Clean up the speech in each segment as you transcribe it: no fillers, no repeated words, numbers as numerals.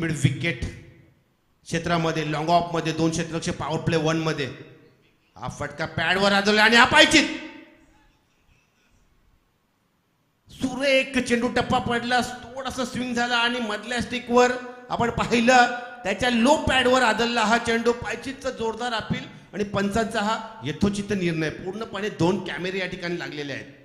Mid wicket क्षेत्रामध्ये long of मध्ये 2 क्षेत्ररक्षक power play 1 मध्ये हा फटका पॅडवर आदळला आणि हा पायचीत सुरेख चेंडू टप्पा पडला थोडासा स्विंग झाला आणि मधल्या स्टिकवर आपण पाहिलं त्याच्या लो पॅडवर आदळला हा चेंडू पायचीतचा जोरदार अपील आणि पंचांचा हा यथोचित निर्णय पूर्णपणे 2 कॅमेरे या ठिकाणी लागलेले आहेत.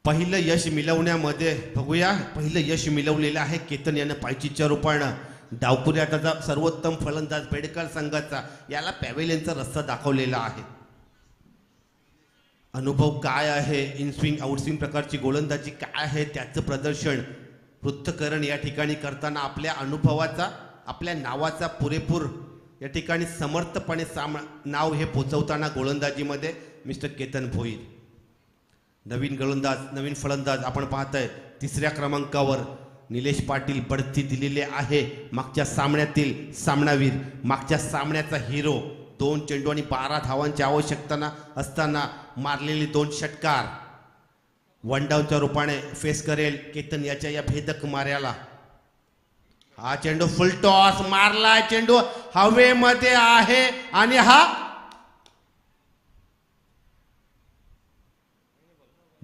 पहिलं यश मिळवण्यामध्ये बघूया पहिलं यश मिळवलेलं आहे केतन यानं पायचीच्या रूपानं डावपुऱ्याचा सर्वोत्तम फलंदाज बेडकर संघाचा याला पॅव्हेलियनचा रस्ता दाखवलेला आहे. अनुभव काय आहे इन स्विंग आउट स्विंग प्रकारची गोलंदाजी काय आहे त्याचं प्रदर्शन पृथ्थकरण या ठिकाणी करताना आपल्या अनुभवाचा आपल्या नावाचा पुरेपूर या ठिकाणी समर्थपणे नाव हे पोचवताना गोलंदाजीमध्ये मिस्टर केतन भोईर. नवीन गोलंदाज नवीन फलंदाज आपण पाहताय 3ऱ्या क्रमांकावर निलेश पाटील बढती दिलेले आहे. मागच्या सामन्यातील सामनावीर मागच्या सामन्याचा हिरो 2 चेंडू आणि 12 धावांची आवश्यकता असताना मारलेले 2 षटकार वन डाऊनच्या रूपाने फेस करेल केतन याच्या या भेदक मार्याला. हा चेंडू फुल टॉस मारला चेंडू हवेमध्ये आहे आणि हा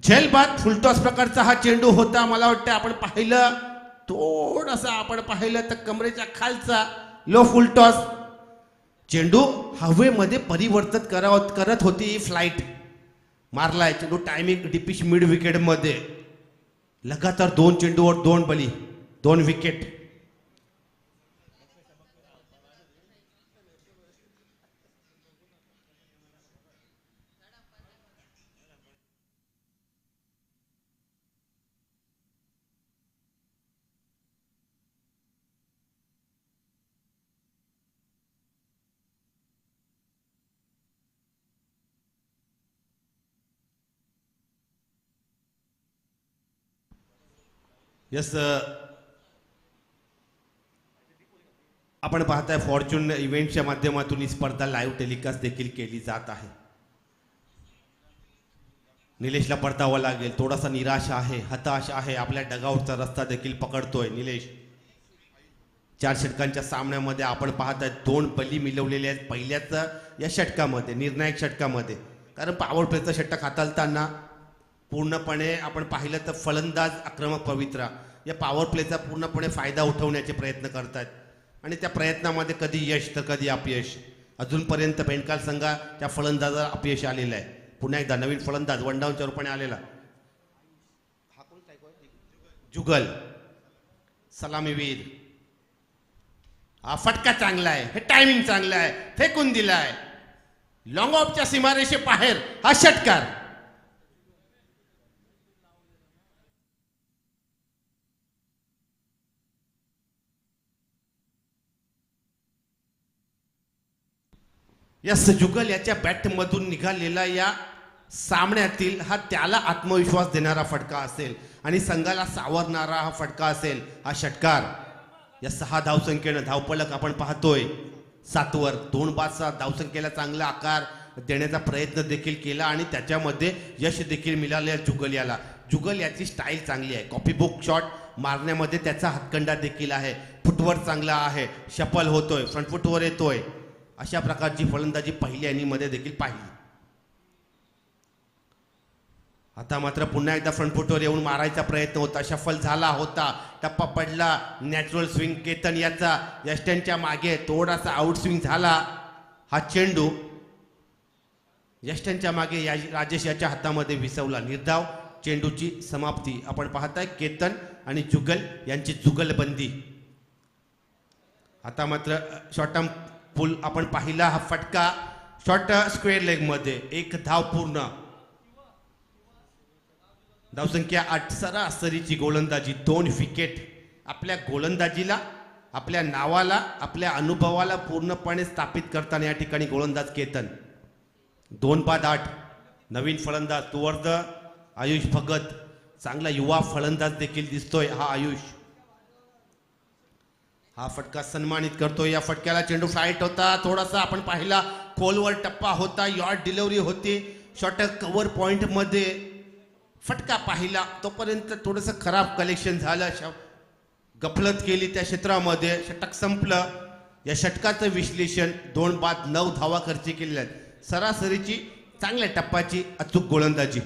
झेलबाद फुलटॉस प्रकारचा हा चेंडू होता. मला वाटतं आपण पाहिलं थोडासा आपण पाहिलं तर कमरेच्या खालचा लो फुलटॉस चेंडू हवेमध्ये परिवर्तित करत होती ही फ्लाइट मारलाय चेंडू टायमिंग डिपिश मिड विकेट मध्ये लगातार 2 चेंडूवर 2 बली 2 विकेट. यस आपण पाहताय फॉर्च्यून इव्हेंटच्या माध्यमातून ही स्पर्धा लाईव्ह टेलिकास्ट देखील केली जात आहे. निलेशला परतावं लागेल थोडासा निराश आहे हताश आहे आपल्या डगआउटचा रस्ता देखील पकडतोय निलेश. 4 षटकांच्या सामन्यामध्ये आपण पाहताय 2 बली मिळवलेले आहेत पहिल्याच या षटकामध्ये निर्णायक षटकामध्ये कारण पॉवर प्लेचं षटक हाताळताना पूर्णपणे आपण पाहिलं तर फलंदाज आक्रमक पवित्रा या पॉवर प्लेचा पूर्णपणे फायदा उठवण्याचे प्रयत्न करतात आणि त्या प्रयत्नामध्ये कधी यश तर कधी अपयश. अजूनपर्यंत बेंडकाल संघा त्या फलंदाजाला अपयश आलेलं आहे. पुन्हा एकदा नवीन फलंदाज वन डाऊनच्या रूपाने आलेला जुगल सलामीवीर. हा फटका चांगला आहे हे टायमिंग चांगला आहे फेकून दिलाय लॉंग ऑफच्या सीमारेषे बाहेर हा षटकार. यस जुगल याच्या बॅटमधून निघालेला या सामन्यातील हा त्याला आत्मविश्वास देणारा फटका असेल आणि संघाला सावरणारा हा फटका असेल हा षटकार. या 6 धावसंख्येनं धावपलक आपण पाहतोय 7 वर 2 बाद 7 धावसंख्येला चांगला आकार देण्याचा प्रयत्न देखील केला आणि त्याच्यामध्ये यश देखील मिळाले जुगल याला. जुगल याची स्टाईल चांगली आहे कॉपी बुक शॉट मारण्यामध्ये त्याचा हातखंडा देखील आहे फुटवर्क चांगला आहे शफल होतोय फ्रंट फुटवर येतोय अशा प्रकारची फलंदाजी पहिल्या इनिंगमध्ये देखील पाहिली. आता मात्र पुन्हा एकदा फ्रंट फुटवर येऊन मारायचा प्रयत्न होता शफल झाला होता टप्पा पडला नॅचरल स्विंग केतन याचा यष्टनच्या मागे थोडासा आउट स्विंग झाला. हा चेंडू यष्टनच्या मागे राजेश याच्या हातामध्ये विसवला निर्धाव चेंडूची समाप्ती. आपण पाहताय केतन आणि जुगल यांची जुगलबंदी. आता मात्र शॉर्ट टर्म पुल आपण पाहिला हा फटका शॉर्ट स्क्वेअर लेग मध्ये 1 धाव पूर्ण धावसंख्या 8 सरासरीची गोलंदाजी 2 विकेट. आपल्या गोलंदाजीला आपल्या नावाला आपल्या अनुभवाला पूर्णपणे स्थापित करताना या ठिकाणी गोलंदाज केतन 2 बाद 8 नवीन फलंदाज तुवर्द आयुष भगत चांगला युवा फलंदाज देखील दिसतोय हा आयुष. हा फटका सन्मानित करतो. या फटक्याला चेंडू फ्लाईट होता, थोडासा आपण पाहिला खोलवर टप्पा होता, यॉर्ड डिलिव्हरी होती, षटक कव्हर पॉइंट मध्ये फटका पाहिला तोपर्यंत थोडंसं खराब कलेक्शन झालं, गफलत केली त्या क्षेत्रामध्ये, षटक संपलं. या षटकाचं विश्लेषण 2 बाद 9 धावा खर्च केलेल्या आहेत, सरासरीची चांगल्या टप्प्याची अचूक गोलंदाजी.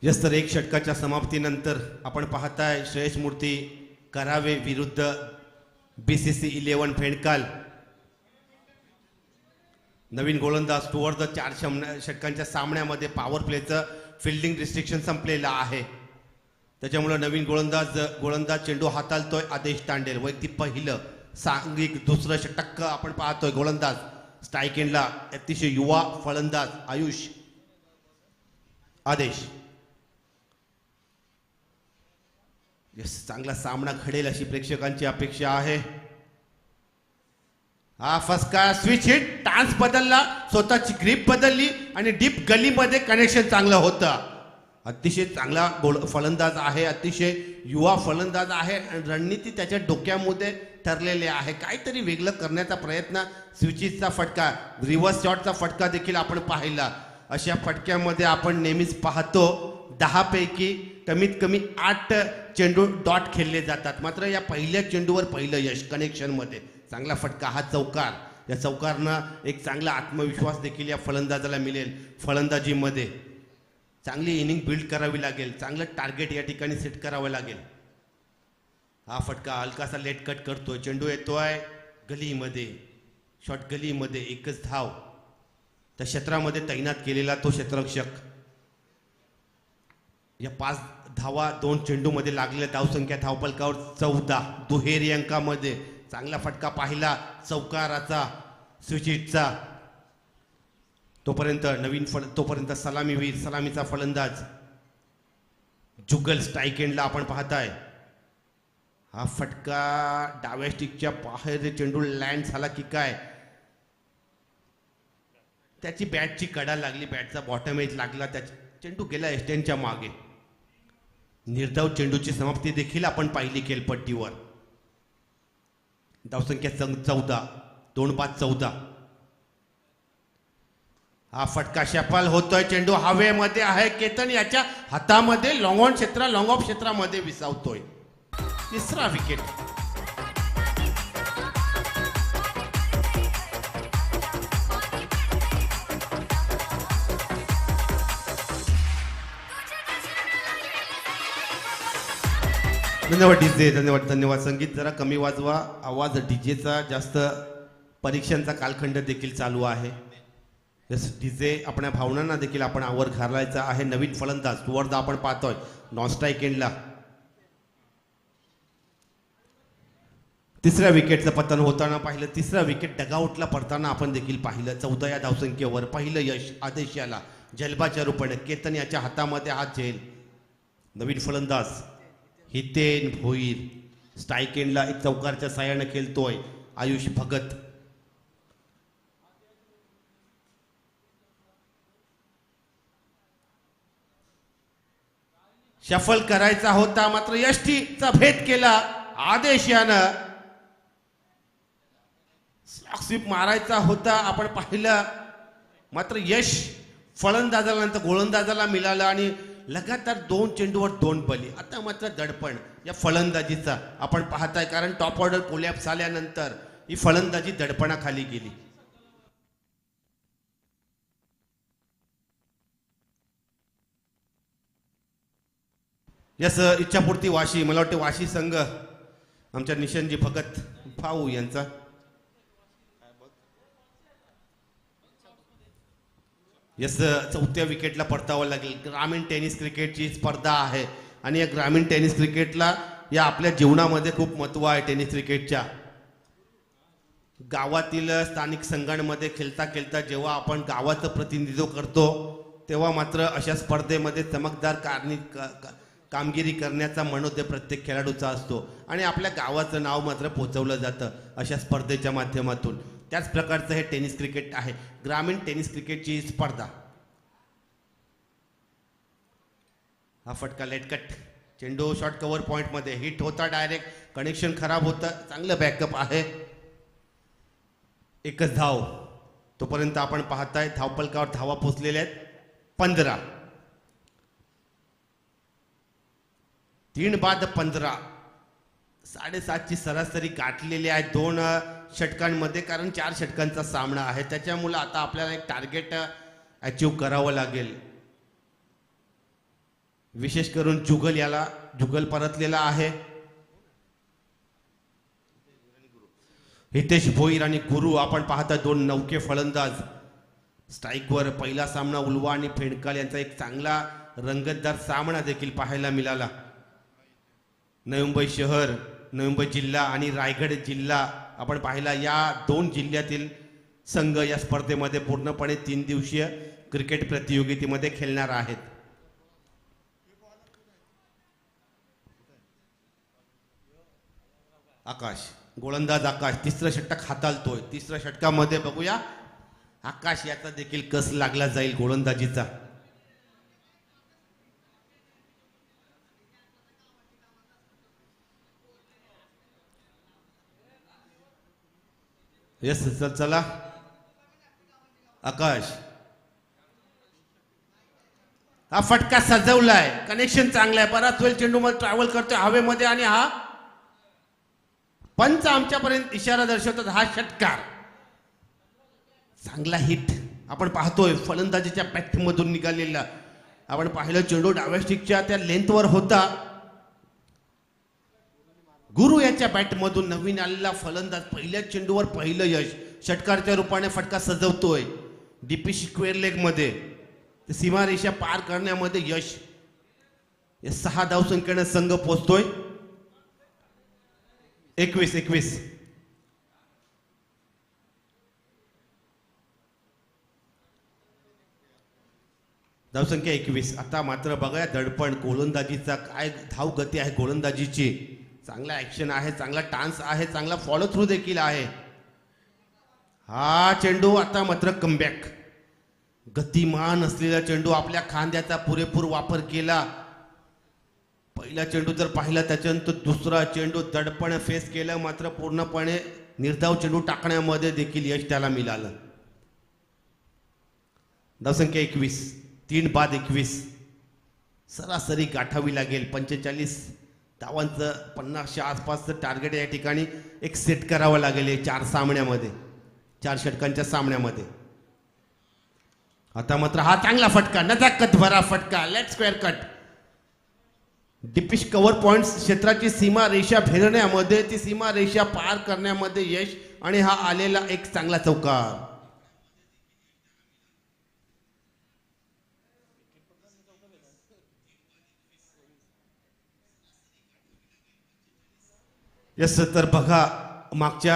यस तर एक षटकाच्या समाप्तीनंतर आपण पाहताय श्रेयस मूर्ती करावे विरुद्ध BCC 11 फेंडकाल. नवीन गोलंदाज टुवर्ड द 4 षटकांच्या सामन्यामध्ये पॉवर प्लेचं फिल्डिंग रिस्ट्रिक्शन संपलेलं आहे, त्याच्यामुळे नवीन गोलंदाज चेंडू हाताळतोय आदेश तांडेल. वैयक्तिक पहिलं सांघिक दुसरं षटक आपण पाहतोय. गोलंदाज स्ट्राईक एंडला अतिशय युवा फलंदाज आयुष आदेश. यस चांगला सामना घडेल अशी प्रेक्षकांची अपेक्षा आहे. हा फसका स्विच हिट, टान्स बदलला, स्वतःची ग्रीप बदलली आणि डीप गलीमध्ये कनेक्शन चांगलं होतं. अतिशय चांगला फलंदाज आहे, अतिशय युवा फलंदाज आहे आणि रणनीती त्याच्या डोक्यामध्ये ठरलेले आहे. काहीतरी वेगळं करण्याचा प्रयत्न, स्विचीसचा फटका, रिव्हर्स शॉटचा फटका देखील आपण पाहिला. अशा फटक्यामध्ये आपण नेहमीच पाहतो 10 पैकी कमीत कमी 8 चेंडू डॉट खेळले जातात. मात्र या पहिल्या चेंडूवर पहिलं यश कनेक्शनमध्ये चांगला फटका. हा चौकार, या चौकारनं एक चांगला आत्मविश्वास देखील या फलंदाजाला मिळेल. फलंदाजीमध्ये चांगली इनिंग बिल्ड करावी लागेल, चांगलं टार्गेट या ठिकाणी सेट करावं लागेल. हा फटका हलकासा लेट कट करतोय, चेंडू येतोय गलीमध्ये, शॉर्ट गलीमध्ये, एकच धाव. त्या क्षेत्रामध्ये तैनात केलेला तो क्षेत्ररक्षक. या 5 धावा 2 चेंडूमध्ये लागलेल्या धावसंख्या धावपलकावर 14 दुहेरी अंकामध्ये. चांगला फटका पाहिला चौकाराचा स्विचिटचा. तोपर्यंत सलामीवीर, सलामीचा फलंदाज जुगल स्ट्राईक एंडला आपण पाहताय. हा फटका डाव्या स्टिकच्या बाहेर चेंडू लँड झाला की काय, त्याची बॅटची कडा लागली, बॅटचा बॉटम एज लागला, त्याचा चेंडू गेला एस्टेनच्या मागे. निर्धाव चेंडूची समाप्ती देखील आपण पाहिली खेळपट्टीवर. धावसंख्या 14, 2 बाद 14. हा फटका शफल होतोय, चेंडू हवेमध्ये आहे, केतन याच्या हातामध्ये लॉंग ऑफ क्षेत्रामध्ये विसावतोय. तिसरा विकेट. धन्यवाद डीजे, धन्यवाद. संगीत जरा कमी वाजवा, आवाज डीजेचा जास्त. परीक्षांचा कालखंड देखील चालू आहे. यस डीजे आपल्या भावनांना देखील आपण आवर घालायचा आहे. नवीन फलंदाज टुवर्ड आपण पाहतोय नॉन स्ट्राईक एंडला. तिसऱ्या विकेटचं पतन होताना पाहिलं, तिसरा विकेट डगआउटला पडताना आपण देखील पाहिलं. 14 या धावसंख्येवर पहिलं यश आदेश याला जलबाच्या रूपाने. केतन याच्या हातामध्ये हात झेल. नवीन फलंदाज हितेन भोईर स्ट्राईक एंडला एक चौकारच्या साह्याने खेळतोय आयुष भगत. शफल करायचा होता मात्र यष्टीचा भेद केला आदेश यानं. स्वीप मारायचा होता आपण पाहिलं, मात्र यश फलंदाजाला नंतर गोलंदाजाला मिळालं आणि लगातार 2 चेंडूवर 2 बली. आता मात्र दडपण या फलंदाजीचा आपण पाहताय, कारण टॉप ऑर्डर कोलॅप्स झाल्यानंतर ही फलंदाजी दडपणाखाली गेली. यस इच्छापूर्ती वाशी, मला वाटते वाशी संघ आमच्या निशनजी भगत भाऊ यांचा. यस 4थ्या विकेटला परतावं लागेल. ग्रामीण टेनिस क्रिकेटची स्पर्धा आहे आणि या ग्रामीण टेनिस क्रिकेटला या आपल्या जीवनामध्ये खूप महत्त्व आहे टेनिस क्रिकेटच्या. गावातील स्थानिक संघांमध्ये खेळता खेळता जेव्हा आपण गावाचं प्रतिनिधित्व करतो तेव्हा मात्र अशा स्पर्धेमध्ये चमकदार कामगिरी करण्याचा मनोदय प्रत्येक खेळाडूचा असतो आणि आपल्या गावाचं नाव मात्र पोचवलं जातं अशा स्पर्धेच्या माध्यमातून. त्याच प्रकारचं हे टेनिस क्रिकेट आहे, ग्रामीण टेनिस क्रिकेटची स्पर्धा. हा फटका लेटकट, चेंडू शॉर्ट कव्हर पॉइंटमध्ये हिट होता, डायरेक्ट कनेक्शन खराब होतं. चांगलं बॅकअप आहे. एकच धाव. तोपर्यंत आपण पाहताय धावपलकावर धावा पोचलेल्या आहेत 15. 3 बाद 15. 7.5ची सरासरी गाठलेली आहे 2 षटकांमध्ये, कारण 4 षटकांचा सामना आहे. त्याच्यामुळे आता आपल्याला एक टार्गेट अचीव करावं लागेल. विशेष करून जुगल परतलेला आहे. हितेश भोईर आणि गुरु आपण पाहता 2 नौके फलंदाज. स्ट्राईकवर पहिला सामना उल्वा आणि फेडकाल यांचा एक चांगला रंगतदार सामना देखील पाहायला मिळाला. नवी मुंबई शहर, नवी मुंबई जिल्हा आणि रायगड जिल्हा आपण पाहिला, या 2 जिल्ह्यातील संघ या स्पर्धेमध्ये पूर्णपणे 3 दिवसीय क्रिकेट प्रतियोगितेमध्ये खेळणार आहेत. आकाश, गोलंदाज आकाश तिसरं षटक हाताळतोय. तिसऱ्या षटकामध्ये बघूया आकाश याचा देखील कस लागला जाईल गोलंदाजीचा. यस चला आकाश, हा फटका सजवलाय, कनेक्शन चांगला आहे, बराच वेळ चेंडू मध्ये ट्रॅव्हल करतोय हवेमध्ये आणि हा पंच आमच्यापर्यंत इशारा दर्शवतात. हा षटकार चांगला हिट आपण पाहतोय फलंदाजीच्या बॅटमधून निघालेला. आपण पाहिलं चेंडू डाव्या स्टिकच्या त्या लेंथवर होता. गुरु याच्या बॅटमधून नवीन आलेला फलंदाज पहिल्या चेंडूवर पहिलं यश, षटकारच्या रूपाने फटका सजवतोय. डीपी स्क्वेअर लेग मध्ये सीमारेषा पार करण्यामध्ये यश. 6 धावसंख्येने संघ पोहोचतोय. 21. धावसंख्या 21. आता मात्र बघा दडपण गोलंदाजीचा, काय धाव गती आहे गोलंदाजीची. चांगला ऍक्शन आहे, चांगला टान्स आहे, चांगला फॉलो थ्रू देखील आहे. हा चेंडू आता मात्र कमबॅक. गतिमान असलेला चेंडू, आपल्या खांद्याचा पुरेपूर वापर केला. पहिला चेंडू जर पाहिला त्याच्यानंतर दुसरा चेंडू दडपण फेस केलं, मात्र पूर्णपणे निर्धाव चेंडू टाकण्यामध्ये देखील यश त्याला मिळालं. धावसंख्या 21. 3 बाद 21. सरासरी गाठावी लागेल. 45 धावांचं 50च्या आसपासचं टार्गेट या ठिकाणी एक सेट करावं लागेल 4 सामन्यामध्ये, 4 षटकांच्या सामन्यामध्ये. आता मात्र हा चांगला फटका, नजाकत भरा फटका, late square cut. Deepish cover point क्षेत्राची सीमा रेषा फेरण्यामध्ये, ती सीमा रेषा पार करण्यामध्ये यश आणि हा आलेला एक चांगला चौकार. यस, तर बघा मागच्या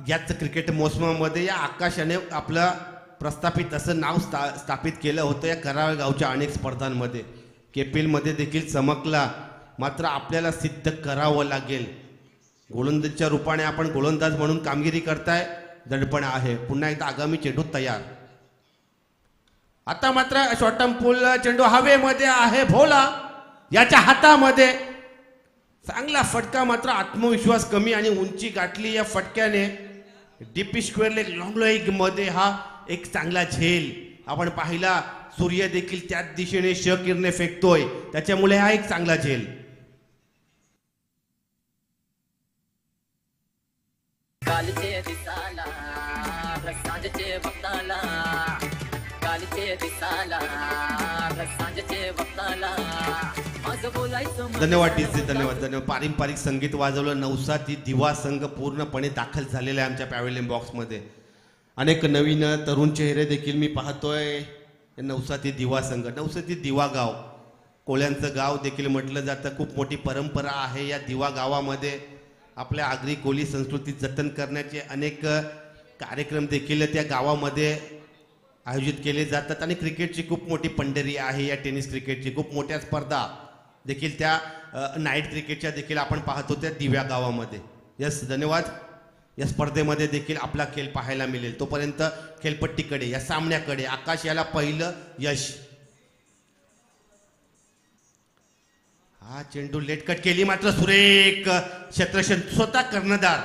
याच क्रिकेट मोसमामध्ये या आकाशाने आपलं प्रस्थापित असं नाव स्थापित केलं होतं या करावे गावच्या अनेक स्पर्धांमध्ये. केपीएलमध्ये देखील चमकला, मात्र आपल्याला सिद्ध करावं लागेल. गोलंदाजच्या रूपाने आपण गोलंदाज म्हणून कामगिरी करताय, दडपण आहे. पुन्हा एकदा आगामी चेंडू तयार. आता मात्र शॉर्ट टर्म पुल चेंडू हवेमध्ये आहे. भोला याच्या हातामध्ये चांगला फटका, मात्र आत्मविश्वास कमी आणि उंची गाठली या फटक्याने. Deep square leg long leg मध्ये हा एक चांगला झेल आपण पाहिला. सूर्य देखील त्याच दिशेने किरणे फेकतोय, त्याच्यामुळे हा एक चांगला झेल. धन्यवाद डीजे, धन्यवाद धन्यवाद. पारंपरिक संगीत वाजवलं. नवसाची दिवा संघ पूर्णपणे दाखल झालेला आहे आमच्या पॅव्हेलियन बॉक्समध्ये. अनेक नवीन तरुण चेहरे देखील मी पाहतोय. नवसाती दिवा संघ, नवसाती दिवा गाव कोळ्यांचं गाव देखील म्हटलं जातं. खूप मोठी परंपरा आहे या दिवा गावामध्ये. आपल्या आगरी कोळी संस्कृती जतन करण्याचे अनेक कार्यक्रम देखील त्या गावामध्ये आयोजित केले जातात आणि क्रिकेटची खूप मोठी पंढरी आहे या टेनिस क्रिकेटची. खूप मोठ्या स्पर्धा देखील त्या नाईट क्रिकेटच्या देखील आपण पाहतो त्या दिव्या गावामध्ये. यस, धन्यवाद. या स्पर्धेमध्ये देखील आपला खेळ पाहायला मिळेल. तोपर्यंत खेळपट्टीकडे या सामन्याकडे आकाश याला पहिलं यश. हा चेंडू लेट कट केली मात्र सुरेख क्षेत्ररक्षण स्वतः कर्णधार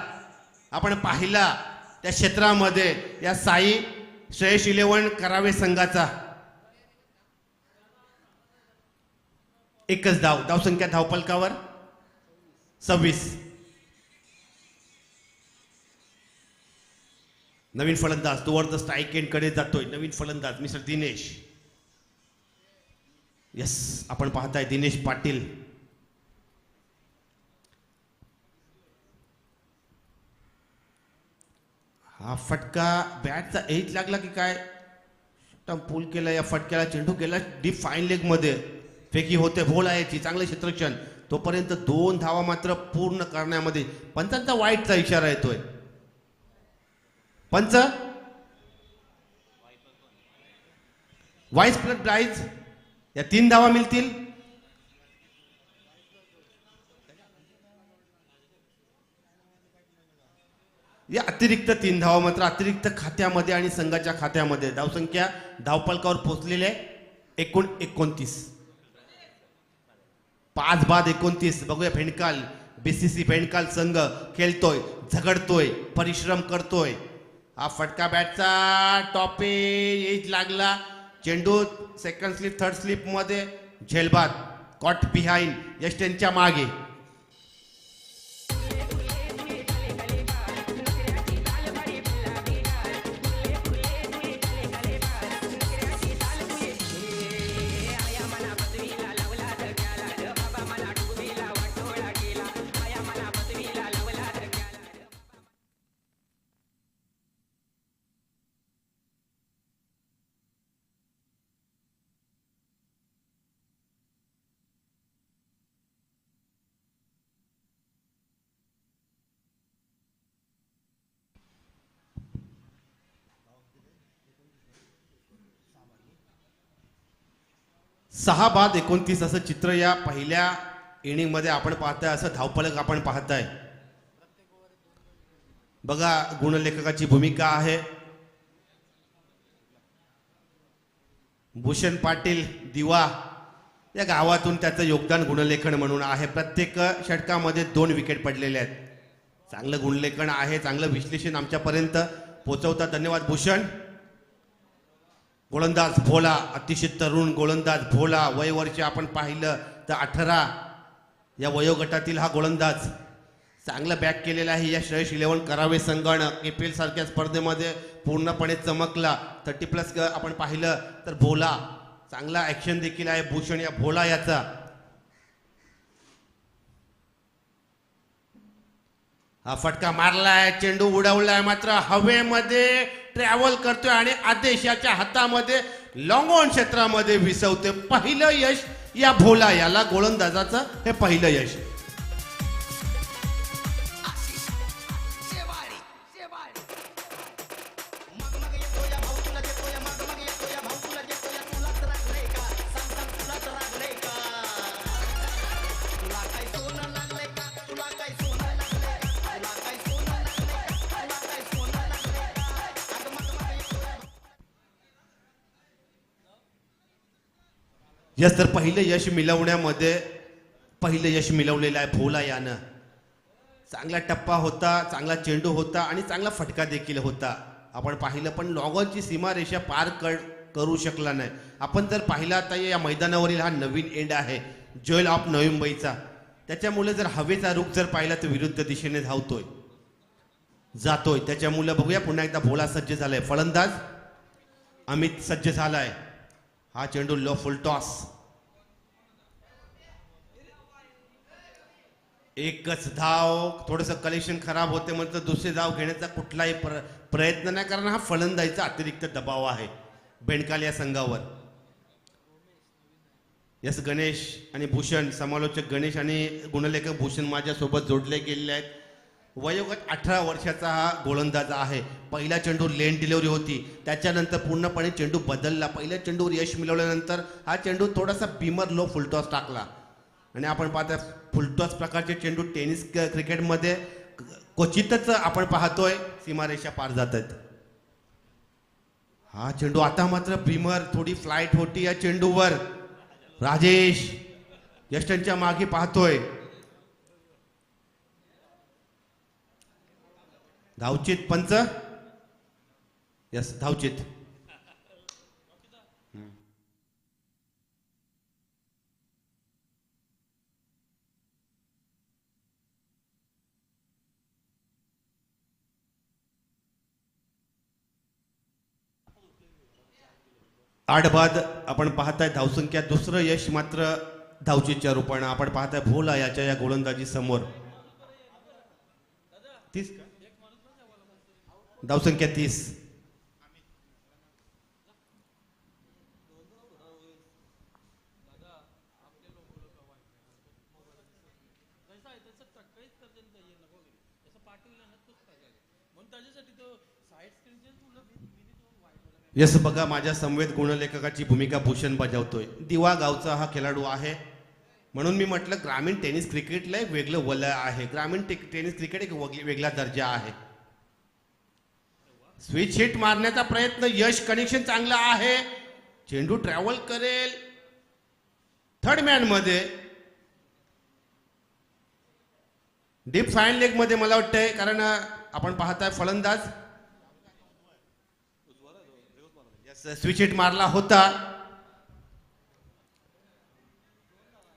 आपण पाहिला त्या क्षेत्रामध्ये या साई श्रेयस 11 करावे संघाचा. एकच धावसंख्या धावपलकावर 26. नवीन फलंदाज टुवर्ड द स्ट्राईक एंड कडे जातोय. नवीन फलंदाज मिस्टर दिनेश. यस, आपण पाहताय दिनेश पाटील. हा फटका बॅटचा एज लागला की काय पुल केला. या फटक्याला चेंडू गेला डीप फाईन लेग मध्ये. फेकी होते भोला याची. चांगलं क्षेत्ररक्षण. तोपर्यंत 2 धावा मात्र पूर्ण करण्यामध्ये पंचांचा वाईटचा इशारा येतोय. पंच वाईस प्लस प्राइज या 3 धावा मिळतील. या अतिरिक्त 3 धावा मात्र अतिरिक्त खात्यामध्ये आणि संघाच्या खात्यामध्ये. धावसंख्या धावपलकावर पोहोचलेले एकूण 29. 5 बाद 29. बघूया भेंडकाल बीसीसी भेंडकाल संघ खेळतोय, झगडतोय, परिश्रम करतोय. हा फटका बॅटचा टॉप एज लागला. चेंडू सेकंड स्लिप थर्ड स्लिप मध्ये झेलबाद कॉट बिहाइंड यश त्यांच्या मागे. सहा बाद 29 असं चित्र या पहिल्या इनिंग मध्ये आपण पाहताय. असं धावफलक आपण पाहताय. बघा गुणलेखकाची भूमिका आहे. भूषण पाटील दिवा या गावातून त्याचं योगदान गुणलेखन म्हणून आहे. प्रत्येक षटकामध्ये 2 विकेट पडलेले आहेत. चांगलं गुणलेखन आहे. चांगलं विश्लेषण आमच्यापर्यंत पोहोचवतात. धन्यवाद भूषण. गोलंदाज भोला अतिशय तरुण गोलंदाज भोला. वय वर्ष आपण पाहिलं तर 18 या वयोगटातील हा गोलंदाज चांगलं बॅक केलेला आहे. या श्रेयस 11 करावे संघानं KPL सारख्या स्पर्धेमध्ये पूर्णपणे चमकला. 30+ आपण पाहिलं तर भोला चांगला ऍक्शन देखील आहे. भूषण या भोला याचा. हा फटका मारलाय. चेंडू उडवलाय मात्र हवेमध्ये ट्रॅव्हल करतोय आणि आदेशाच्या हातामध्ये लॉंग ऑन क्षेत्रामध्ये विसवते. पहिलं यश या भोला याला गोलंदाजाचं हे पहिलं यश. यस, तर पहिलं यश मिळवण्यामध्ये पहिलं यश मिळवलेलं आहे भोला यानं. चांगला टप्पा होता, चांगला चेंडू होता आणि चांगला फटका देखील होता. आपण पाहिलं पण लॉगॉनची सीमारेषा पार करू शकला नाही. आपण जर पाहिला आता या मैदानावरील हा नवीन एंड आहे जोएल ऑफ नवी मुंबईचा. त्याच्यामुळे जर हवेचा रुख जर पाहिला तर विरुद्ध दिशेने धावतोय जातोय. त्याच्यामुळे बघूया पुन्हा एकदा भोला सज्ज झालाय. फलंदाज अमित सज्ज झालाय. हा चेंडू लो फुल टॉस. एकच धाव. थोडंसं कलेक्शन खराब होते म्हणजे दुसरे धाव घेण्याचा कुठलाही प्रयत्न नाही, कारण हा फलंदाजीचा अतिरिक्त दबाव आहे बेंडकाल या संघावर. यस गणेश आणि भूषण, समालोचक गणेश आणि गुणलेखक भूषण माझ्यासोबत जोडले गेलेले आहेत. वयोगट 18 वर्षाचा हा गोलंदाज आहे. पहिला चेंडू लेन डिलिव्हरी होती, त्याच्यानंतर पूर्णपणे चेंडू बदलला. पहिल्या चेंडूवर यश मिळवल्यानंतर हा चेंडू थोडासा बीमर लो फुलटॉस टाकला आणि आपण पाहता फुलटॉस प्रकारचे चेंडू टेनिस क्रिकेटमध्ये क्वचितच आपण पाहतोय सीमारेषा पार जात आहेत. हा चेंडू आता मात्र बीमर, थोडी फ्लाईट होती या चेंडूवर. राजेश यष्टनच्या मागे पाहतोय. धावचित पंच, यस धावचित. आठ बाद आपण पाहताय धावसंख्या. दुसरं यश मात्र धावचीच्या रूपानं आपण पाहताय भोला याच्या या गोलंदाजी समोर. 30 धावसंख्या 30. यस बघा माझ्या समवेत गुणलेखकाची भूमिका भूषण बजावतोय. दिवा गावचा हा खेळाडू आहे, म्हणून मी म्हटलं ग्रामीण टेनिस क्रिकेटला एक वेगळं वलय आहे. ग्रामीण टेनिस क्रिकेट एक वेगळा दर्जा आहे. स्विच हिट मारण्याचा प्रयत्न, यश कनेक्शन चांगला आहे. चेंडू ट्रॅव्हल करेल थर्ड मॅन मध्ये, डीप फाईन लेग मध्ये मला वाटतंय, कारण आपण पाहताय फलंदाज स्विच हिट मारला होता.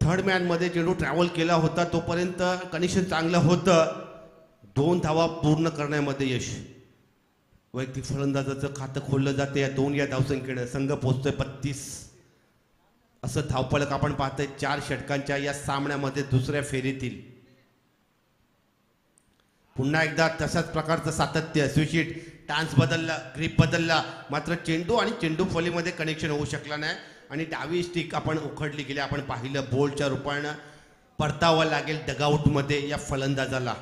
थर्ड मॅन मध्ये चेंडू ट्रॅव्हल केला होता, तोपर्यंत कनेक्शन चांगलं होतं. 2 धावा पूर्ण करण्यामध्ये यश. वैयक्तिक फलंदाजाचं खातं खोललं जाते या 2 या धावसंख्येनं. संघ पोहोचतोय 32. असं धावफलक आपण पाहतोय 4 षटकांच्या या सामन्यामध्ये दुसऱ्या फेरीतील. पुन्हा एकदा तशाच प्रकारचं सातत्य. स्विच हिट, टान्स बदलला, ग्रीप बदलला, मात्र चेंडू आणि चेंडू फलीमध्ये कनेक्शन होऊ शकला नाही आणि डावी स्टिक आपण उखडली गेली. आपण पाहिलं बोलच्या रूपानं परतावं लागेल डगआउटमध्ये या फलंदाजाला.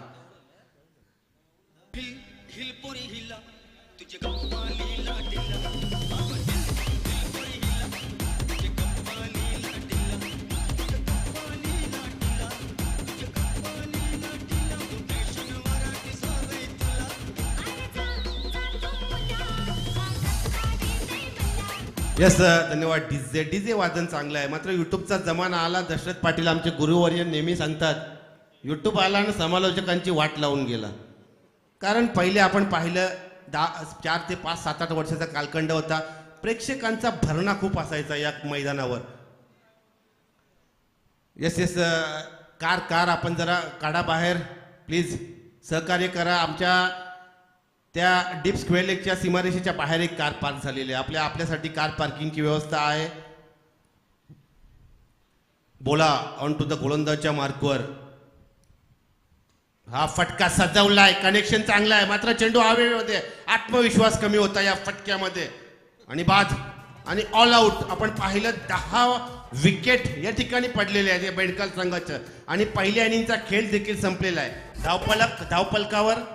यस धन्यवाद. डीजे वादन चांगलं आहे, मात्र युट्यूबचा जमाना आला. दशरथ पाटील आमचे गुरुवर्य नेहमी सांगतात युट्यूब आला आणि समालोचकांची वाट लावून गेला. कारण पहिले आपण पाहिलं 4 ते 5, 7, 8 वर्षाचा कालखंड होता. प्रेक्षकांचा भरणा खूप असायचा या मैदानावर. यस यस कार आपण जरा काढा बाहेर प्लीज, सहकार्य करा. आमच्या त्या डीप स्क्वेअर लेकच्या सीमारेषेच्या बाहेर एक कार पार्क झालेली आहे. आपल्यासाठी कार पार्किंगची व्यवस्था आहे. बोला ऑन टू द गोलंदाजच्या मार्कवर. हा फटका सजवलाय, कनेक्शन चांगला आहे, मात्र चेंडू हवेमध्ये. आत्मविश्वास कमी होता या फटक्यामध्ये आणि बाद आणि ऑल आउट. आपण पाहिलं 10 विकेट या ठिकाणी पडलेले आहेत या बेडकाल संघाचं आणि पहिल्या इनिंगचा खेळ देखील संपलेला आहे. धावपलकावर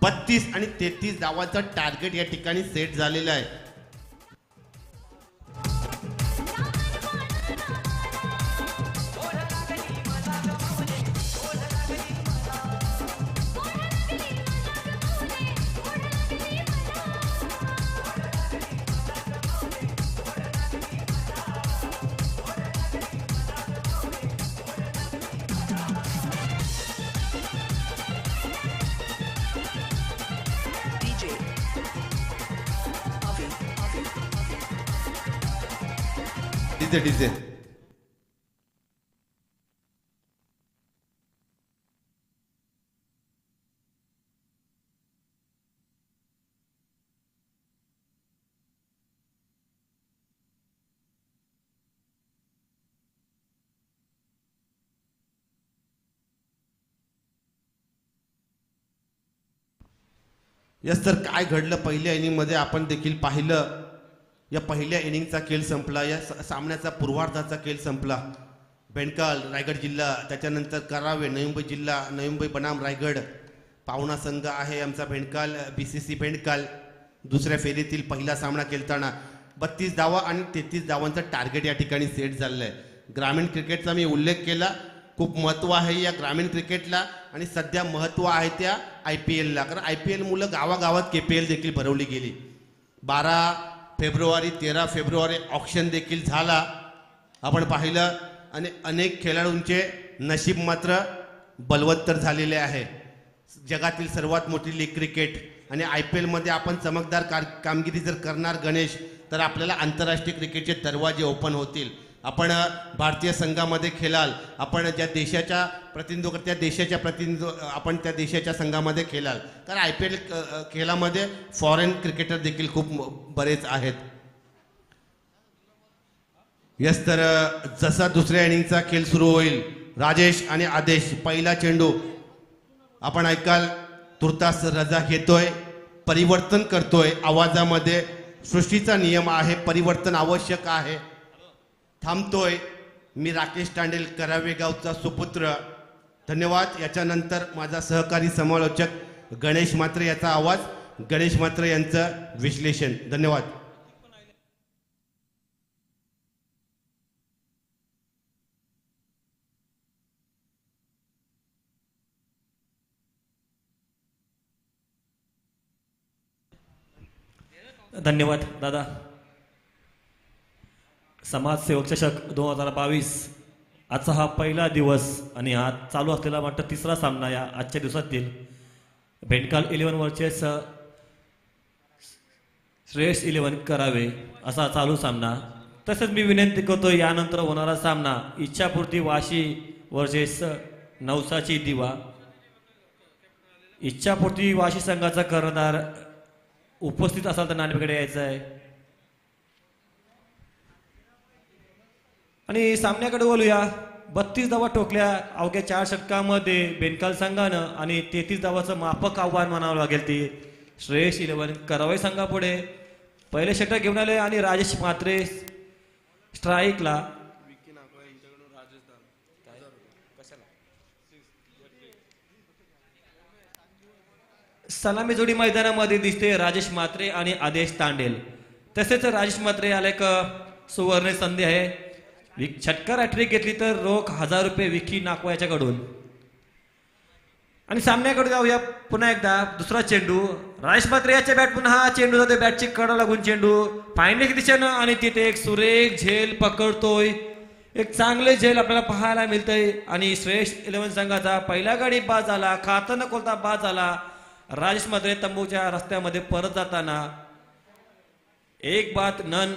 32 आणि 33 धावांचं टार्गेट या ठिकाणी सेट झालेलं आहे. डीजे यस तर काय घडलं पहिल्या इनिंग मध्ये आपण देखील पाहिलं. या पहिल्या इनिंगचा खेळ संपला, या सामन्याचा पूर्वार्धाचा खेळ संपला. बेंडकाल रायगड जिल्हा, त्याच्यानंतर करावे नवी मुंबई जिल्हा, नवी मुंबई बनाम रायगड पाहुणा संघ आहे आमचा बेंडकाल, BCC बेंडकाल. दुसऱ्या फेरीतील पहिला सामना खेळताना 32 धावा आणि 33 धावांचं टार्गेट या ठिकाणी सेट झालेलं आहे. ग्रामीण क्रिकेटचा मी उल्लेख केला, खूप महत्त्व आहे या ग्रामीण क्रिकेटला आणि सध्या महत्त्व आहे त्या IPLला, कारण IPL मुलं गावागावात KPL देखील भरवली गेली. 12 फेब्रुवारी 13 फेब्रुवारी ऑक्शन देखील झाला आपण पाहिलं आणि अनेक खेळाडूंचे नशीब मात्र बलवत्तर झालेले आहे. जगातील सर्वात मोठी लीग क्रिकेट आणि IPLमध्ये आपण चमकदार कामगिरी जर करणार गणेश, तर आपल्याला आंतरराष्ट्रीय क्रिकेटचे दरवाजे ओपन होतील. आपण भारतीय संघामध्ये खेळाल, आपण ज्या देशाच्या प्रतिनिधित्व आपण त्या देशाच्या संघामध्ये खेळाल, कारण IPL खेळामध्ये फॉरेन क्रिकेटर देखील खूप बरेच आहेत. यस, तर जसा दुसऱ्या इनिंगचा खेळ सुरू होईल, राजेश आणि आदेश, पहिला चेंडू आपण ऐकाल, तुर्तास रजा घेतोय, परिवर्तन करतोय आवाजामध्ये. सृष्टीचा नियम आहे, परिवर्तन आवश्यक आहे. थांबतोय. मी राकेश तांडेल, करावे गावचा सुपुत्र. धन्यवाद. याच्यानंतर माझा सहकारी समालोचक गणेश म्हात्रे, याचा आवाज, गणेश म्हात्रे यांचं विश्लेषण. धन्यवाद. धन्यवाद दादा. समाजसेवक चषक 2022 आजचा हा पहिला दिवस आणि हा चालू असलेला मात्र तिसरा सामना या आजच्या दिवसातील बेंडकाल 11 वर्सेस श्रेयस 11 करावे असा चालू सामना. तसेच मी विनंती करतो, यानंतर होणारा सामना इच्छापूर्ती वाशी वर्सेस नवसाची दिवा. इच्छापूर्ती वाशी संघाचा कर्णधार उपस्थित असाल तर नाणेफेकडे यायचं आहे. आणि सामन्याकडे बोलूया. 32 धावा ठोकल्या अवघ्या 4 षटकामध्ये बेंडकाल संघानं आणि 33 धावाचं माफक आव्हान म्हणावं लागेल ती श्रेयस 11 करावे संघापुढे. पहिले षटक घेऊन आले आणि राजेश म्हात्रे स्ट्राईकला. सलामी जोडी मैदानामध्ये दिसते राजेश म्हात्रे आणि आदेश तांडेल. तसेच राजेश म्हात्रे याला एक सुवर्ण संधी आहे. षटकार हॅट्रिक घेतली तर रोख 1000 रुपये विकी नाकवा याच्याकडून. आणि सामन्याकडे जाऊया पुन्हा एकदा. दुसरा चेंडू राजेश म्हात्रे याच्या बॅट, पुन्हा चेंडू जाते बॅटची कडा लागून चेंडू फायनल दिशेनं आणि तिथे एक सुरेख झेल पकडतोय. एक चांगले झेल आपल्याला पाहायला मिळतंय आणि श्रेयस 11 संघाचा पहिला गाडी बाद झाला, खाता न खोलता बाद झाला. राजेश म्हात्रे तंबूच्या रस्त्यामध्ये परत जाताना एक बाद नन.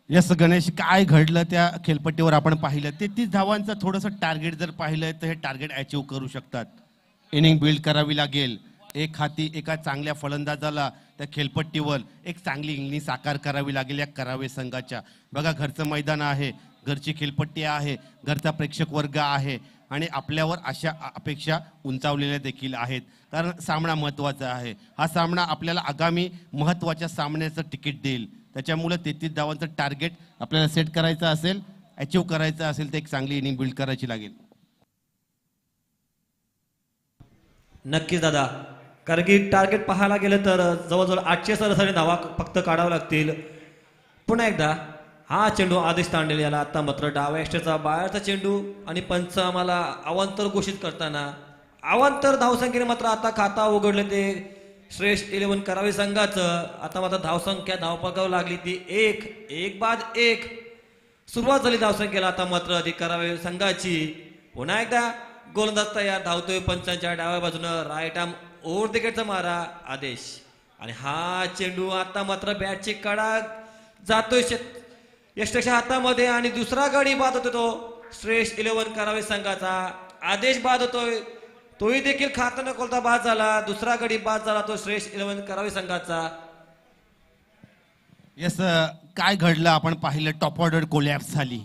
यस गणेश, काय घडलं त्या खेळपट्टीवर आपण पाहिलं. 33 धावांचं थोडंसं टार्गेट जर पाहिलं तर हे टार्गेट अचीव करू शकतात. इनिंग बिल्ड करावी लागेल. एक हाती एका चांगल्या फलंदाजाला त्या खेळपट्टीवर एक चांगली इनिंग साकार करावी लागेल या करावे संघाच्या. बघा, घरचं मैदान आहे, घरची खेळपट्टी आहे, घरचा प्रेक्षक वर्ग आहे आणि आपल्यावर अशा अपेक्षा उंचावलेल्या देखील आहेत, कारण सामना महत्त्वाचा आहे. हा सामना आपल्याला आगामी महत्त्वाच्या सामन्याचं तिकीट देईल. त्याच्यामुळे 33 धावांचं टार्गेट आपल्याला सेट करायचं असेल, अचीव करायचं असेल तर एक चांगली इनिंग बिल्ड करायची लागेल. नक्कीच दादा, कारण की टार्गेट पाहायला गेलं तर जवळजवळ 800 सरासरी धावा फक्त काढावं लागतील. पुन्हा एकदा हा चेंडू आदेश तांडेल याला आता मात्र डाव्या एक्स्ट्राचा बाहेरचा चेंडू आणि पंच आम्हाला अवांतर घोषित करताना अवांतर धावसंख्येने मात्र आता खाता उघडले ते श्रेयस 11 करावे संघाचं. आता मात्र धावसंख्या धावपगाव लागली ती एक बाद एक. सुरुवात झाली धावसंख्येला आता मात्र ती करावे संघाची. पुन्हा एकदा गोलंदाज तयार, धावतोय पंचांच्या डाव्या बाजूनं, राईट आर्म ओव्हर विकेटचा मारा आदेश. आणि हा चेंडू आता मात्र बॅटची कडा जातोय यष्टच्या हातामध्ये आणि दुसरा गडी बाद होतो तो श्रेयस 11 करावे संघाचा. आदेश बाद होतोय, तोही देखील खाता न खोलता बाद झाला. दुसरा गडी बाद झाला तो श्रेयस 11 करावे संघाचा. यस, काय घडलं आपण पाहिलं. टॉप ऑर्डर कोलॅप्स झाली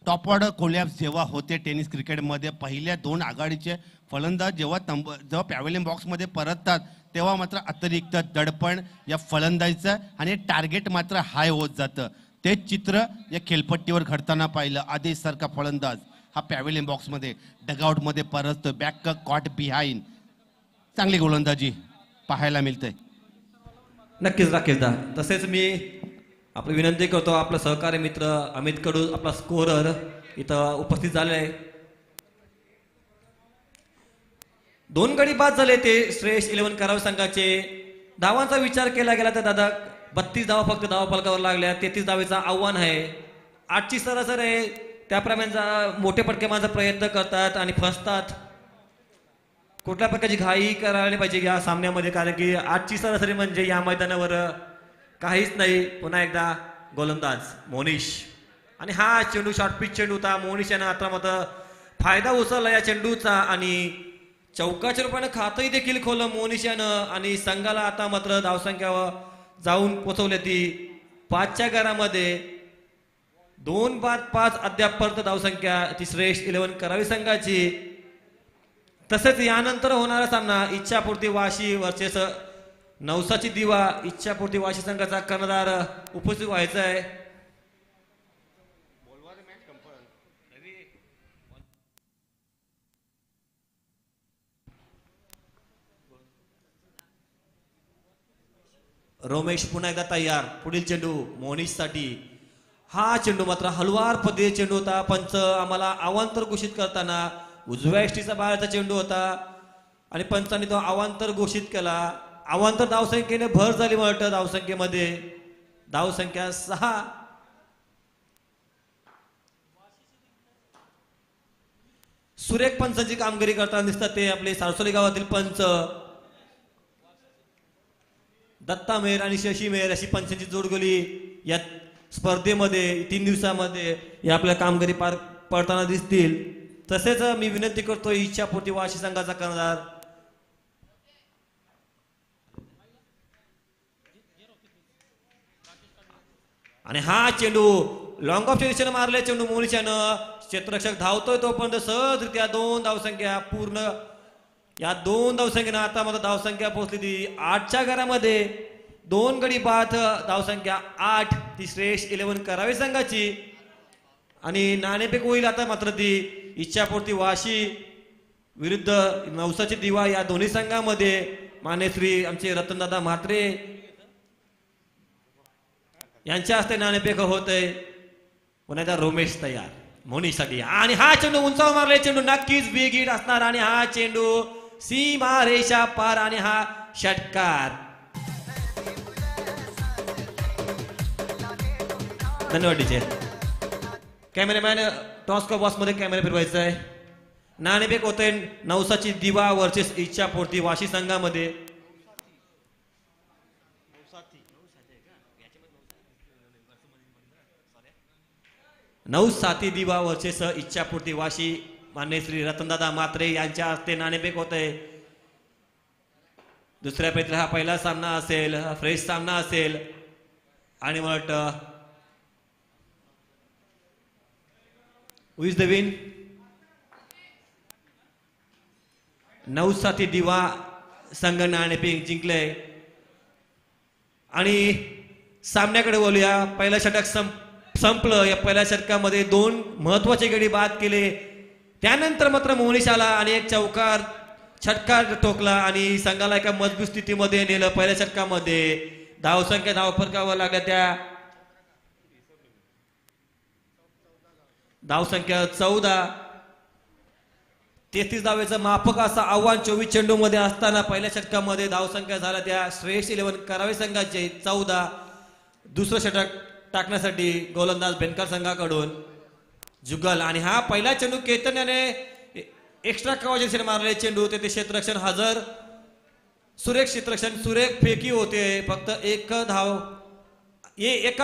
टॉप ऑर्डर कोलॅप्स जेव्हा होते टेनिस क्रिकेटमध्ये पहिल्या 2 आघाडीचे फलंदाज जेव्हा पॅव्हेलियन बॉक्समध्ये परततात तेव्हा मात्र अतिरिक्त दडपण या फलंदाजीचं आणि टार्गेट मात्र हाय होत जातं. तेच चित्र या खेळपट्टीवर घडताना पाहिलं. आदेश सारखा फलंदाज हा पॅव्हेलियन बॉक्समध्ये डगआउटमध्ये परततो. Back caught behind. चांगली गोलंदाजी पाहायला मिळते. नक्कीच राकेश दा. तसेच मी आपली विनंती करतो आपला सहकारी मित्र अमित कडू आपला स्कोरर इथं उपस्थित झाले आहे. 2 गडी बाद झाले ते श्रेयस 11 करावे संघाचे. धावांचा विचार केला गेला तर दादा 32 धावा फक्त धावा फलकावर लागल्या. 33 धावेचा आव्हान आहे. 8ची सरासरी आहे. त्याप्रमाणे मोठे फटके मारण्याचा प्रयत्न करतात आणि फसतात. कुठल्या प्रकारची घाई करायला नाही पाहिजे या सामन्यामध्ये, कारण की 8ची सरासरी म्हणजे या मैदानावर काहीच नाही. पुन्हा एकदा गोलंदाज मोनिश आणि हा चेंडू शॉर्ट पिच चेंडू होता. मोनिश यानं आता मात्र फायदा उचलला या चेंडूचा आणि चौकाच्या रूपाने खातही देखील खोललं मोनिश यानं आणि संघाला आता मात्र धावसंख्या जाऊन पोचवली ती 5च्या घरामध्ये. 2-5 अद्यापपर्यंत धावसंख्या ती श्रेष्ठ 11 करावी संघाची. तसेच यानंतर होणारा सामना इच्छापूर्ती वाशी वर्सेस नवसाची दिवा. इच्छापूर्ती वाशी संघाचा कर्णधार उपस्थित व्हायचा आहे. रोमेश पुन्हा एकदा तयार. पुढील चेंडू मोनिशसाठी. हा चेंडू मात्र हलवार पद्धतीचा चेंडू होता. पंच आम्हाला अवांतर घोषित करताना उजव्या एष्टीचा बाहेरचा चेंडू होता आणि पंचांनी तो अवांतर घोषित केला. अवांतर धावसंख्येने भर झाली म्हणतं. धावसंख्येमध्ये धावसंख्या 6. सुरेख पंचांची कामगिरी करताना दिसतात ते आपले सारसोली गावातील पंच दत्ता मेहर आणि शशी मेहर अशी पंचांची जोडगोली या स्पर्धेमध्ये 3 दिवसामध्ये या आपल्या कामगिरी पार पडताना दिसतील. तसेच मी विनंती करतो इच्छापूर्ती वाशी संघाचा कर्णधार आणि हा चेंडू लॉंग ऑफ दिशेने मारले चेंडू मोनिशानं. क्षेत्ररक्षक धावतोय तोपर्यंत सहजरित्या 2 धावसंख्या पूर्ण. या 2 धावसंख्येनं आता मात्र धावसंख्या पोहोचली ती 8च्या घरामध्ये. 2 गडी बाद धावसंख्या 8 ती श्रेष्ठ 11 करावी संघाची आणि नाणेफेक होईल आता मात्र ती इच्छापूर्ती वाशी विरुद्ध नवसाची दिवा या दोन्ही संघामध्ये. मान्यश्री आमचे रतनदादा म्हात्रे यांच्या हस्ते नाणेफेक होत आहे. पुन्हा एकदा रोमेश तयार मोनीसाठी आणि हा चेंडू उंचावर मारले चेंडू नक्कीच बिग हिट असणार आणि हा चेंडू सीमा रेषा पार आणि हा षटकार. धन्यवाद डीजे. कॅमेरामॅन टॉस्को बॉक्स मध्ये कॅमेरा फिरवायचा आहे. नाणेफेक होते नवसाची दिवा वर्सेस इच्छापूर्ती वाशी संघामध्ये. नवसाती दिवा वर्सेस इच्छापूर्ती वाशी. मान्य श्री रतनदादा म्हात्रे यांच्या हस्ते नाणेफेक होत आहे. दुसऱ्या पैकी हा पहिला सामना असेल, हा फ्रेश सामना असेल आणि मला वाटतं हु इज द विन. नवसाती दिवा संघ नाणेफेक जिंकले आणि सामन्याकडे बोलूया. पहिलं षटक संपलं. या पहिल्या षटकामध्ये 2 महत्वाचे गडी बाद केले. त्यानंतर मात्र मोनिश आला आणि एक चौकार षटकार ठोकला आणि संघाला एका मजबूत स्थितीमध्ये नेलं. पहिल्या षटकामध्ये धावसंख्या धावफलकावर लागल्या त्या धावसंख्या 14. 33 धावेचं माफक असं आव्हान 24 चेंडू मध्ये असताना पहिल्या षटकामध्ये धावसंख्या झाल्या त्या श्रेष्ठ 11 करावे संघाचे 14. दुसरं षटक टाकण्यासाठी गोलंदाज बेनकर संघाकडून जुगल आणि हा पहिला चेंडू केतन याने एक्स्ट्रा कव्हरच्या दिशेने मारलेले चेंडू होते. ते क्षेत्ररक्षण हजर. सुरेख क्षेत्ररक्षण सुरेख फेकी होते. फक्त एका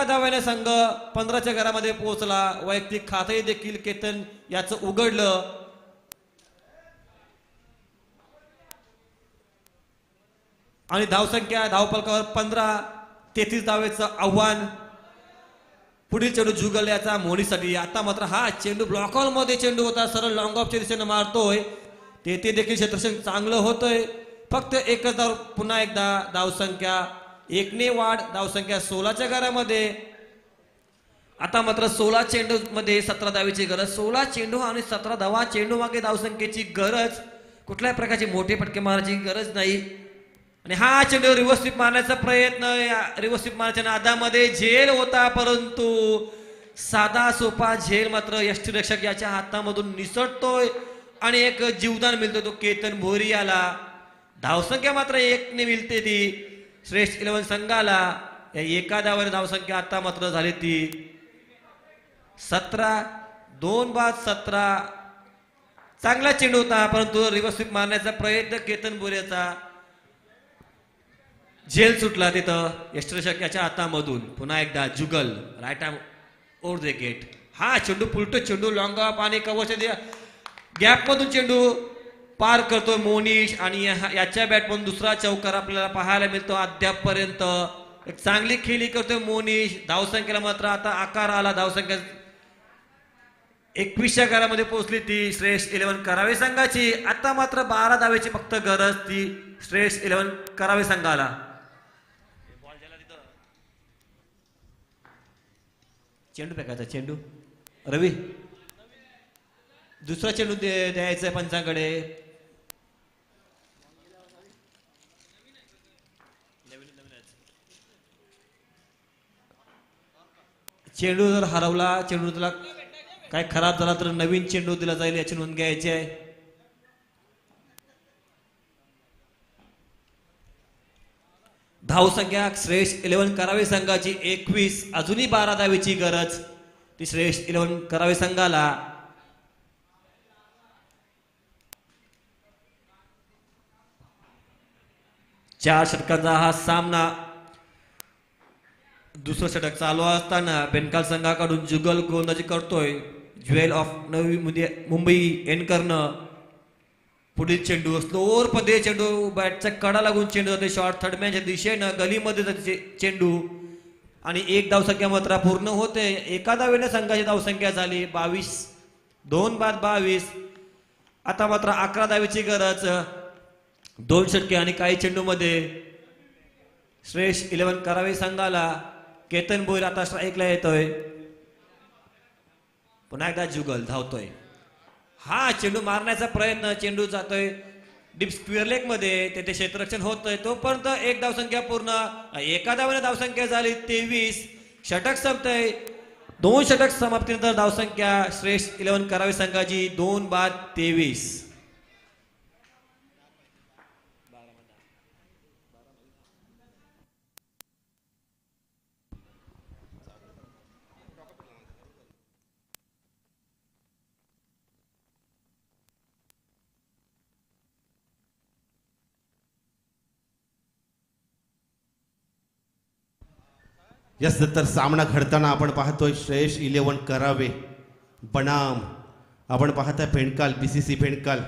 धाव्याने संघ 15च्या घरामध्ये पोहोचला. वैयक्तिक खातही देखील केतन याचं उघडलं. आणि धावसंख्या धावफलकावर 15. 33 धावेचं आव्हान पुढील चेंडू जुगल याचा मोनीसाठी. आता मात्र हा चेंडू ब्लॉक हॉल मध्ये चेंडू होता, सरळ लॉंग ऑफच्या दिशेने मारतोय. ते देखील क्षेत्ररक्षण चांगलं होतंय. फक्त एकच धाव. पुन्हा एकदा धावसंख्या 1ने वाढ. धावसंख्या 16च्या घरामध्ये. आता मात्र 16 चेंडू मध्ये 17 धावेची गरज. 16 चेंडू आणि 17 धावा. चेंडू मागे धावसंख्येची गरज. कुठल्याही प्रकारचे मोठे फटके मारण्याची गरज नाही. आणि हा चेंडू रिव्हर्स स्वीप मारण्याचा प्रयत्न. रिव्हर्स स्वीप मारण्याच्या नादामध्ये झेल होता, परंतु साधा सोपा झेल मात्र यष्टीरक्षक याच्या हातामधून निसटतोय आणि एक जीवदान मिळतो तो केतन भोरी याला. धावसंख्या मात्र 1ने मिळते ती श्रेष्ठ 11 संघाला. या एका धावाने धावसंख्या आता मात्र झाली ती 17. 2 बाद 17. चांगला चेंडू होता, परंतु रिव्हर्स स्वीप मारण्याचा प्रयत्न केतन भोरेचा. झेल सुटला तिथं यष्टीरक्षक याच्या हातामधून. पुन्हा एकदा जुगल right arm over the gate. हा चेंडू पुलटो चेंडू लॉंग ऑफ आणि कव्हरच्या गॅप मधून चेंडू पार करतोय मोनिश. आणि याच्या बॅटमधून दुसरा चौकार आपल्याला पाहायला मिळतो. अद्यापपर्यंत एक चांगली खेळी करतोय मोनिश. धावसंख्येला मात्र आता आकार आला. धावसंख्या 21च्या घरामध्ये पोहोचली ती श्रेष्ठ 11 करावे संघाची. आता मात्र 12 धावेची फक्त गरज ती श्रेष्ठ 11 करावे संघाला. चेंडू फेकायचा. चेंडू रवी दुसरा चेंडू द्यायचा पंचांकडे. चेंडू जर हरवला, चेंडू तुला काय खराब झाला तर नवीन चेंडू दिला जाईल याची नोंद घ्यायची आहे. धावसंख्या श्रेष्ठ 11 करावे संघाची 21. अजूनही 12 धावेची गरज ती श्रेष्ठ 11 करावे संघाला. चार षटकांचा हा सामना. दुसरं षटक चालू असताना बेनकाल संघाकडून जुगल गोलंदाजी करतोय. Jewel of Navi Mumbai एनकरनं. पुढील चेंडू स्लोअर पद्धतीने चेंडू बॅटचा कडा लागून चेंडू जाते शॉर्ट थर्डमॅनच्या दिशेनं. गलीमध्ये जाते चेंडू आणि एक धावसंख्या मात्र पूर्ण होते. एका धावेने संघाची धावसंख्या झाली 22. 2 बाद 22. आता मात्र 11 धावेची गरज. 2 षटके आणि काही चेंडू मध्ये श्रेष्ठ 11 करावे संघाला. केतन भोईर आता स्ट्राईकला येतोय. पुन्हा एकदा जुगल धावतोय. हा चेंडू मारण्याचा प्रयत्न. चेंडू जातोय डीप स्क्वेअर लेग मध्ये. तेथे क्षेत्ररक्षण होतोय. तोपर्यंत एक धावसंख्या पूर्ण. एका धावाने धावसंख्या झाली 23. षटक संपतंय. 2 षटक समाप्तीनंतर धावसंख्या श्रेष्ठ 11 करावे संघाची 2 बाद 23. यस, तर सामना घडताना आपण पाहतोय श्रेष्ठ 11 करावे बनाम आपण पाहताय फेंडकाल BCC फेंडकाल.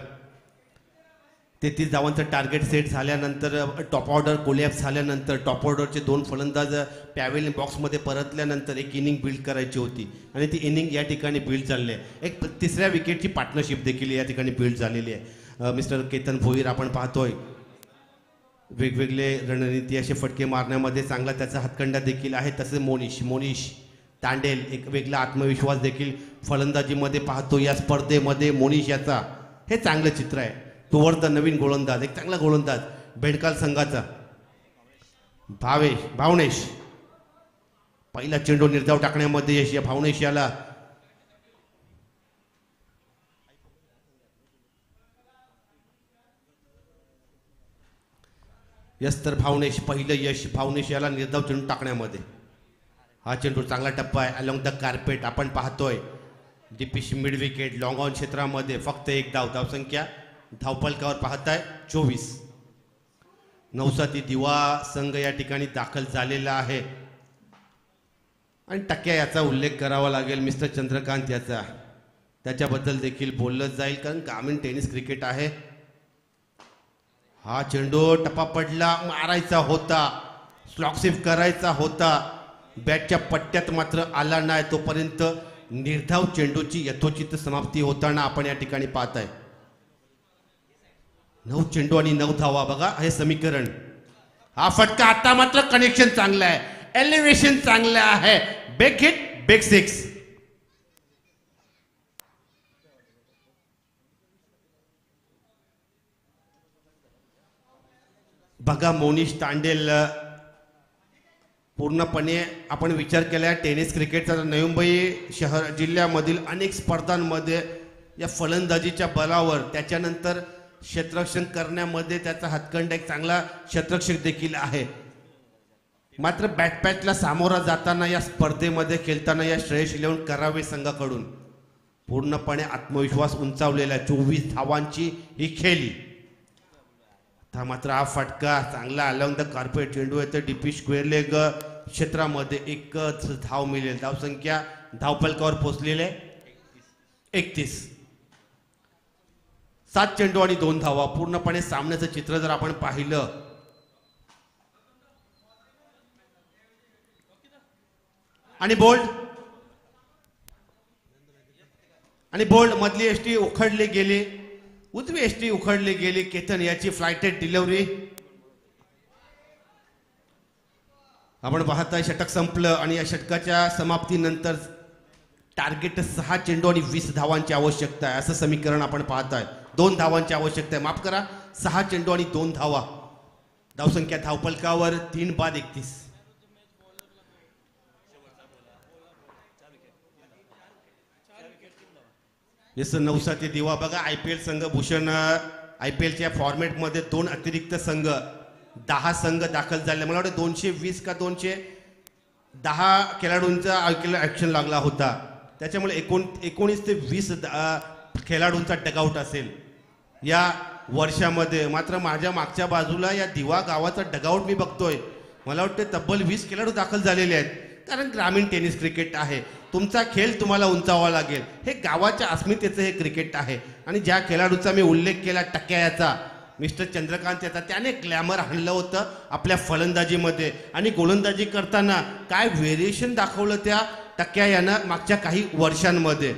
33 धावांचं टार्गेट सेट झाल्यानंतर टॉप ऑर्डर कोलॅप्स झाल्यानंतर टॉप ऑर्डरचे 2 फलंदाज पॅव्हेलियन बॉक्समध्ये परतल्यानंतर एक इनिंग बिल्ड करायची होती आणि ती इनिंग या ठिकाणी बिल्ड झालेली आहे. एक तिसऱ्या विकेटची पार्टनरशिप देखील या ठिकाणी बिल्ड झालेली आहे. मिस्टर केतन भोईर आपण पाहतोय वेगवेगळे रणनीती असे फटके मारण्यामध्ये चांगला त्याचा हातखंडा देखील आहे. तसेच मोनिश तांडेल एक वेगळा आत्मविश्वास देखील फलंदाजीमध्ये पाहतो या स्पर्धेमध्ये. मोनिश याचा हे चांगलं चित्र आहे. तोवर नवीन गोलंदाज, एक चांगला गोलंदाज बेंडकाल संघाचा भावनेश. पहिला चेंडू निर्धाव टाकण्यामध्ये यश या भावनेश याला. यस, तर पहिलं यश भावनेश याला निर्धाव चेंडू टाकण्यामध्ये. हा चेंडू चांगला टप्पा आहे अलॉंग द कार्पेट. आपण पाहतोय डीपीशी मिड विकेट लॉंग ऑन क्षेत्रामध्ये फक्त एक धावसंख्या धावफलकावर पाहताय 24. नवसाती दिवा संघ या ठिकाणी दाखल झालेला आहे आणि टक्क्या याचा उल्लेख करावा लागेल मिस्टर चंद्रकांत याचा. त्याच्याबद्दल देखील बोललं जाईल कारण ग्रामीण टेनिस क्रिकेट आहे. हा चेंडू टप्पा पडला, मारायचा होता, स्लॉक सेफ करायचा होता बॅटच्या पट्ट्यात मात्र आला नाही, तोपर्यंत निर्धाव चेंडूची यथोचित समाप्ती होताना आपण या ठिकाणी पाहताय. 9 चेंडू आणि 9 धावा, बघा हे समीकरण. हा फटका आता मात्र कनेक्शन चांगलं आहे, एलिव्हेशन चांगलं आहे. Big hit, big six. बघा मोनिश तांडेल पूर्णपणे आपण विचार केला टेनिस क्रिकेटचा, नवी मुंबई शहर जिल्ह्यामधील अनेक स्पर्धांमध्ये या फलंदाजीच्या बलावर त्याच्यानंतर क्षेत्ररक्षण करण्यामध्ये त्याचा हातखंड एक चांगला क्षेत्ररक्षक देखील आहे. मात्र बॅटपॅचला सामोरा जाताना या स्पर्धेमध्ये खेळताना या श्रेयस 11 करावे संघाकडून पूर्णपणे आत्मविश्वास उंचावलेला 24 धावांची ही खेळी. आता मात्र हा फटका चांगला अलॉंग द कार्पेट चेंडू येते डीपी स्क्वेअर लेग क्षेत्रामध्ये, एकच धाव मिळेल. धावसंख्या धावफलकावर पोहोचलेले 31. 7 चेंडू आणि 2 धावा. पूर्णपणे सामन्याचं चित्र जर आपण पाहिलं आणि बोल्ड मधली एसटी उखडली गेली, उजवी एसटी उखडली गेली. केतन याची फ्लायटेड डिलिव्हरी. आपण पाहताय षटक संपलं आणि या षटकाच्या समाप्तीनंतर टार्गेट 6 चेंडू आणि 20 धावांची आवश्यकता आहे, असं समीकरण आपण पाहताय. 2 धावांची आवश्यकता आहे, माफ करा, 6 चेंडू आणि 2 धावा. धावसंख्या धावफलकावर 3 बाद 31. जसं नवसाचे दिवा बघा, आयपीएल संघ भूषण आयपीएलच्या फॉर्मॅटमध्ये 2 अतिरिक्त संघ, 10 संघ दाखल झाले. मला वाटतं 220 का 210 खेळाडूंचा ॲक्शन लागला होता, त्याच्यामुळे 19 ते 20 खेळाडूंचा डगआउट असेल या वर्षामध्ये. मात्र माझ्या मागच्या बाजूला या दिवा गावाचा डगआउट मी बघतोय, मला वाटतं तब्बल 20 खेळाडू दाखल झालेले आहेत. कारण ग्रामीण टेनिस क्रिकेट आहे, तुमचा खेळ तुम्हाला उंचावा लागेल. हे गावाच्या अस्मितेचं हे क्रिकेट आहे. आणि ज्या खेळाडूचा मी उल्लेख केला टक्क्या याचा, मिस्टर चंद्रकांत याचा, त्याने ग्लॅमर आणलं होतं आपल्या फलंदाजीमध्ये आणि गोलंदाजी करताना काय व्हेरिएशन दाखवलं त्या टक्क्या यानं मागच्या काही वर्षांमध्ये.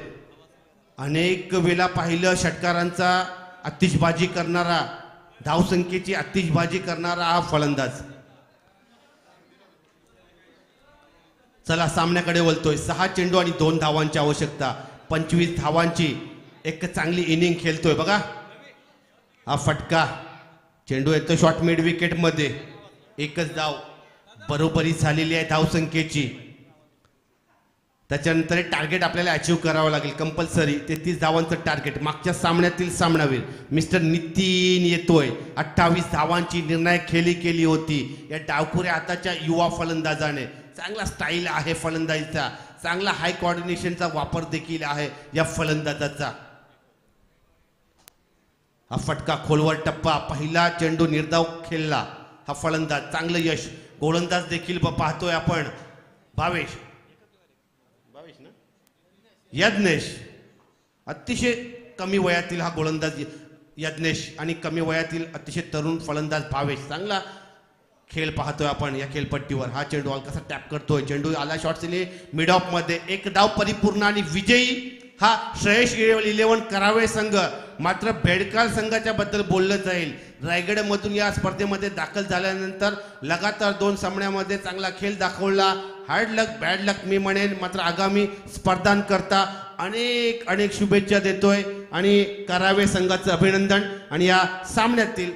अनेक वेळा पाहिलं षटकारांचा आतिषबाजी करणारा, धावसंख्येची आतिषबाजी करणारा हा फलंदाज. चला सामन्याकडे वळतोय. 6 चेंडू आणि 2 धावांची आवश्यकता, 25 धावांची एक चांगली इनिंग खेळतोय. बघा हा फटका, चेंडू येतो शॉर्ट मिड विकेट मध्ये, एकच धाव, बरोबरी झालेली आहे धावसंख्येची. त्याच्यानंतर टार्गेट आपल्याला अचीव करावं लागेल कंपल्सरी. 33 धावांचं टार्गेट. मागच्या सामन्यातील सामनावीर मिस्टर नितीन येतोय, 28 धावांची निर्णायक खेळी केली होती या डावखुऱ्या हाताच्या युवा फलंदाजाने. चांगला स्टाईल आहे फलंदाजीचा, चांगला हाय कोऑर्डिनेशनचा वापर देखील आहे या फलंदाजाचा. हा फटका खोलवर टप्पा, पहिला चेंडू निर्धाव खेळला हा फलंदाज, चांगलं यश. गोलंदाज देखील पाहतोय आपण, भावेश ना, यज्ञेश. अतिशय कमी वयातील हा गोलंदाज यज्ञेश आणि कमी वयातील अतिशय तरुण फलंदाज भावेश. चांगला खेळ पाहतोय आपण या खेळपट्टीवर. हा चेंडू कसा टॅप करतोय, चेंडू आला शॉर्ट्सने मिड ऑफ मध्ये, एक धाव परिपूर्ण आणि विजयी हा श्रेयस 11 करावे संघ. मात्र बेडकाल संघाच्या बद्दल बोललं जाईल. रायगडमधून या स्पर्धेमध्ये दाखल झाल्यानंतर लगातार 2 सामन्यामध्ये चांगला खेळ दाखवला. हार्ड लक बॅड लक मी म्हणेन, मात्र आगामी स्पर्धांकरता अनेक शुभेच्छा देतोय आणि करावे संघाचं अभिनंदन. आणि या सामन्यातील